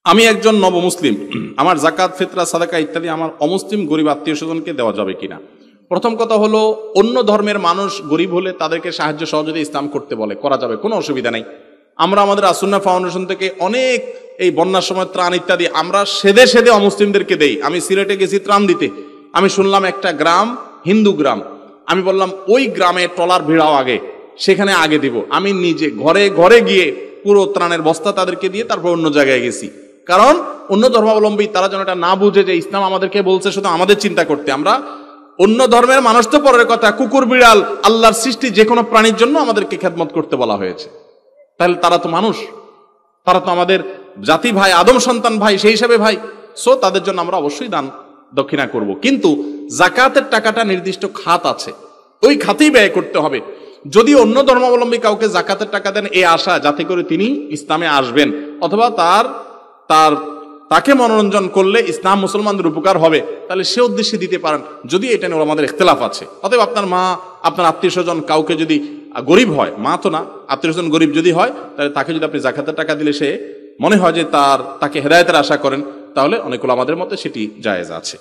আমি একজন নব মুসলিম, আমার জাকাত, ফিতরা, সাদাকা ইত্যাদি আমার অমুসলিম গরিব আত্মীয় স্বজনকে দেওয়া যাবে কিনা? প্রথম কথা হলো, অন্য ধর্মের মানুষ গরিব হলে তাদেরকে সাহায্য সহযোগিতা ইসলাম করতে বলে, করা যাবে, কোনো অসুবিধা নেই। আমরা আমাদের আসুন্নাহ ফাউন্ডেশন থেকে অনেক এই বন্যার সময় ত্রাণ ইত্যাদি আমরা সেদে সেদে অমুসলিমদেরকে দেই। আমি সিলেটে গেছি ত্রাণ দিতে, আমি শুনলাম একটা গ্রাম হিন্দু গ্রাম, আমি বললাম ওই গ্রামে ট্রলার ভিড়াও আগে, সেখানে আগে দিব। আমি নিজে ঘরে ঘরে গিয়ে পুরো ত্রাণের বস্তা তাদেরকে দিয়ে তারপর অন্য জায়গায় গেছি। কারণ অন্য ধর্মাবলম্বী তারা যেন এটা না বুঝে যে ইসলাম আমাদেরকে বলছে শুধু আমাদের চিন্তা করতে। আমরা অন্য ধর্মের মানুষ তো পরের কথা, কুকুর বিড়াল আল্লাহর সৃষ্টি যে কোনো প্রাণীর জন্য আমাদেরকে খেদমত করতে বলা হয়েছে। তাহলে তারা তো মানুষ, তারা তো আমাদের জাতি ভাই, আদম সন্তান ভাই, সেই হিসাবে ভাই। সো তাদের জন্য আমরা অবশ্যই দান দক্ষিণা করব, কিন্তু জাকাতের টাকাটা নির্দিষ্ট খাত আছে, ওই খাতেই ব্যয় করতে হবে। যদি অন্য ধর্মাবলম্বী কাউকে জাকাতের টাকা দেন এই আশা যাতে করে তিনি ইসলামে আসবেন, অথবা তাকে মনোরঞ্জন করলে ইসলাম মুসলমানদের উপকার হবে, তাহলে সে উদ্দেশ্যে দিতে পারেন, যদি এটা নিয়ে আমাদের ইখতিলাফ আছে। অতএব আপনার মা, আপনার আত্মীয় স্বজন কাউকে যদি গরিব হয়, মা তো না, আত্মীয় স্বজন গরিব যদি হয়, তাহলে তাকে যদি আপনি জাকাতের টাকা দিলে সে মনে হয় যে তাকে হেদায়েতের আশা করেন, তাহলে অনেক ওলামাদের মতে সেটি জায়েজ আছে।